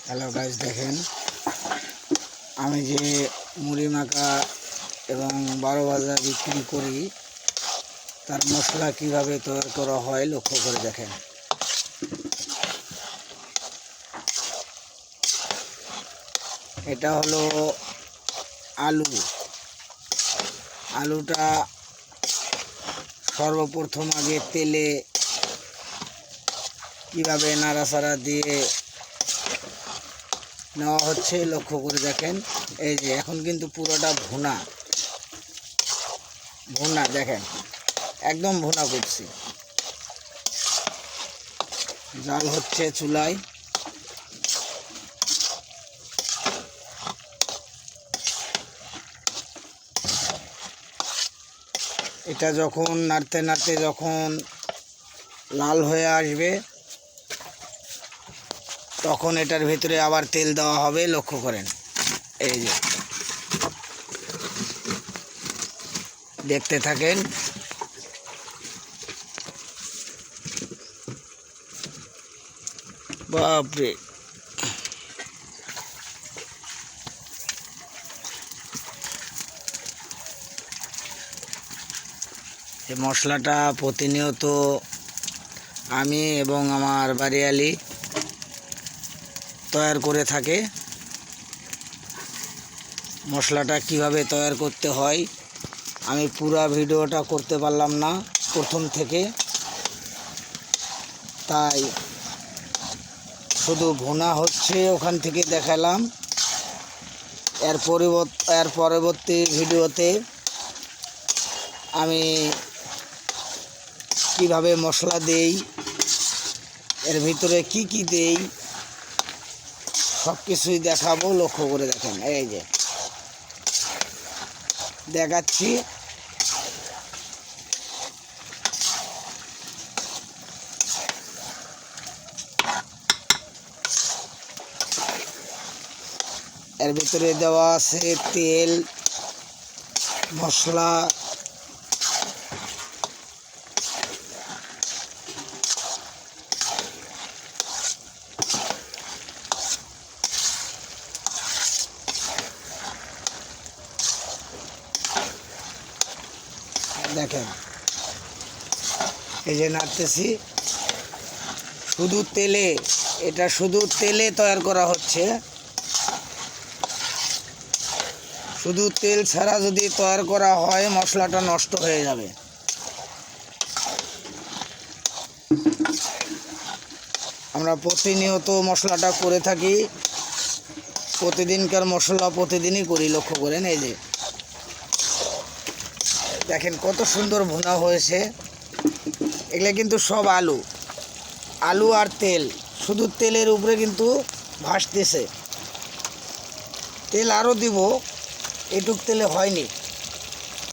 Hello guys, দেখেন আমি যে মুড়ি মাখা এবং 12 ভাজা বিক্রি করি তার মশলা কিভাবে তৈরি করা হয় লক্ষ্য করে দেখেন। এটা হলো আলুটা সর্বপ্রথম আগে তেলে কিভাবে নাড়াচাড়া দিয়ে নেওয়া হচ্ছে লক্ষ্য করে দেখেন। এই যে এখন কিন্তু পুরোটা ভুনা দেখেন, একদম ভুনা করছি। জাল হচ্ছে চুলায়। এটা যখন নাড়তে নাড়তে যখন লাল হয়ে আসবে তখন এটার ভিতরে আবার তেল দেওয়া হবে লক্ষ্য করেন। এই যে দেখতে থাকেন। বাপরে, এই মশলাটা প্রতিনিয়ত আমি এবং আমার বাড়িয়ালি তৈরি করে থাকে। মশলাটা কিভাবে তৈরি করতে হয় আমি পুরো ভিডিওটা করতে পারলাম না প্রথম থেকে, তাই শুধু ভুনা হচ্ছে ওখান থেকে দেখালাম। এর পরবর্তী ভিডিওতে আমি কিভাবে মশলা দেই, এর ভিতরে কি দেই সব কিছুই দেখাবো লক্ষ্য করে দেখেন। এই যে দেখাচ্ছি। এর ভিতরে দেওয়া আছে তেল, মশলা, দেখেন এই যে নাড়তেছি শুধু তেলে, এটা শুধু তেলে তৈরি করা হচ্ছে। শুধু তেল ছাড়া যদি তৈরি করা হয় মশলাটা নষ্ট হয়ে যাবে। আমরা প্রতিনিয়ত মশলাটা করে থাকি, প্রতিদিনকার মশলা প্রতিদিনই করি লক্ষ্য করেন। এই যে দেখেন কত সুন্দর ভুনা হয়েছে। এগুলো কিন্তু সব আলু আর তেল, শুধু তেলের উপরে কিন্তু ভাসতেছে। তেল আরও দিব, এটুক তেলে হয়নি।